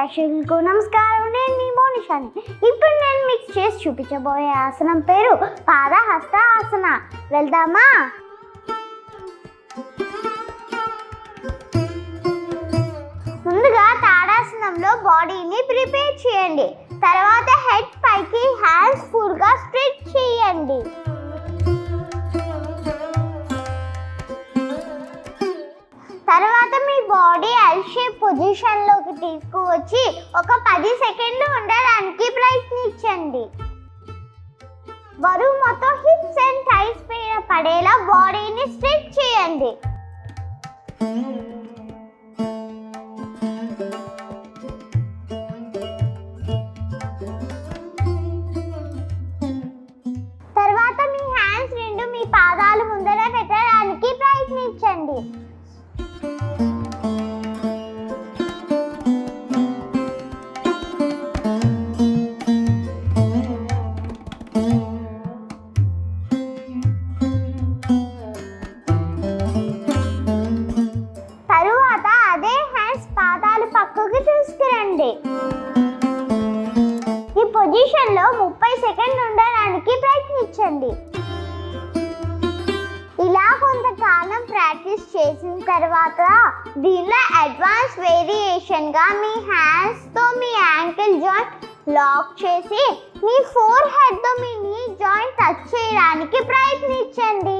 ప్రేక్షకులకు నమస్కారం. నేను మీ మోనిషాని. ఇప్పుడు నేను మిక్స్ చేసి చూపించబోయే ఆసనం పేరు పాదహస్త ఆసన. వెళ్దామా? ముందుగా తాడాసనంలో బాడీని ప్రిపేర్ చేయండి. తర్వాత హెడ్ పైకి, హ్యాండ్స్ ఫుల్గా స్ట్రెచ్ చేయండి. తర్వాత మీ బాడీ ఎల్ షేప్ పొజిషన్లోకి తీసుకువచ్చి ఒక 10 సెకండ్లు ఉండడానికి ప్రయత్నించండి. బరువు మొత్తం హిప్స్ అండ్ థైస్ పైన పడేలా బాడీని స్ట్రెచ్ చేయండి. తర్వాత మీ హ్యాండ్స్ రెండు మీ పాదాలు ముందర పెట్టడానికి ప్రయత్నించండి. తరువాత అదే హ్యాండ్స్ పాదాలు పక్కకు తీసుకురండి. ఈ పొజిషన్లో 30 సెకండ్లు ఉండడానికి ప్రయత్నించండి. ఇలా కొంతకాలం ప్రాక్టీస్ చేసిన తర్వాత దీనిలో అడ్వాన్స్ వేరియేషన్గా మీ హ్యాండ్స్తో మీ యాంకిల్ జాయింట్ లాక్ చేసి మీ ఫోర్ హెడ్తో మీ నీ జాయింట్ టచ్ చేయడానికి ప్రయత్నించండి.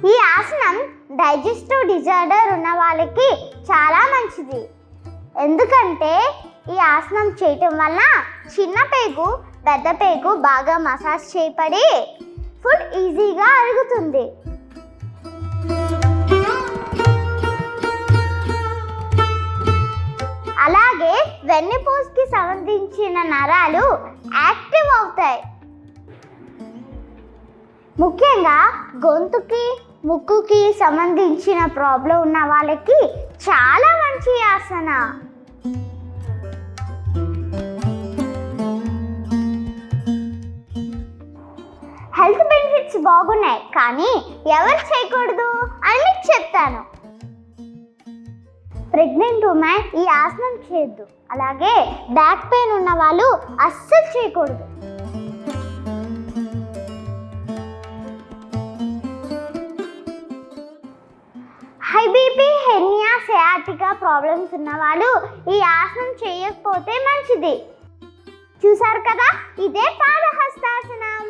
ఈ ఆసనం డైజెస్టివ్ డిజార్డర్ ఉన్న వాళ్ళకి చాలా మంచిది. ఎందుకంటే ఈ ఆసనం చేయటం వల్ల చిన్న పేగు, పెద్ద పేగు బాగా మసాజ్ చేయబడి ఫుడ్ ఈజీగా అరుగుతుంది. అలాగే వెన్నుపూసకి సంబంధించిన నరాలు యాక్టివ్ అవుతాయి. ముఖ్యంగా గొంతుకి, ముక్కుకి సంబంధించిన ప్రాబ్లం ఉన్న వాళ్ళకి చాలా మంచి ఆసన. హెల్త్ బెనిఫిట్స్ బాగున్నాయి, కానీ ఎవరు చేయకూడదు అని మీకు చెప్తాను. ప్రెగ్నెంట్ ఉమెన్ ఈ ఆసనం చేయొద్దు. అలాగే బ్యాక్ పెయిన్ ఉన్న వాళ్ళు అస్సలు చేయకూడదు. High BP, hernia, sciatica problems ఉన్నవాళ్ళు ఈ ఆసనం చేయకపోతే మంచిది. చూసారు కదా, ఇదే పాదహస్తాసనం.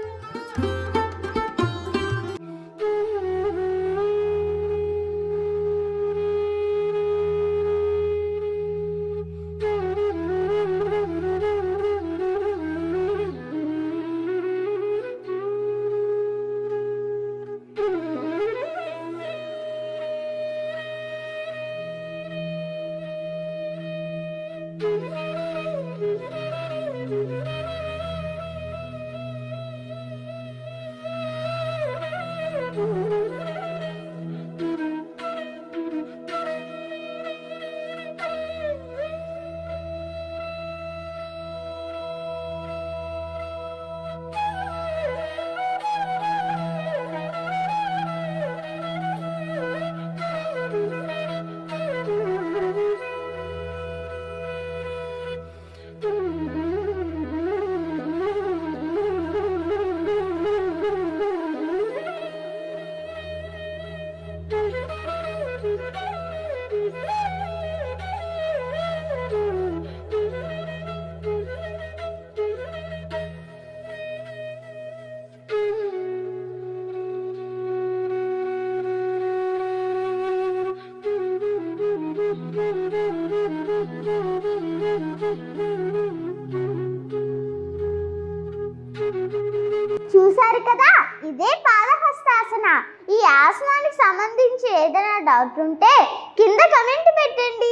చూసారు కదా, ఇదే పాదహస్తాసన. ఈ ఆసనానికి సంబంధించి ఏదైనా డౌట్ ఉంటే కింద కమెంట్ పెట్టండి.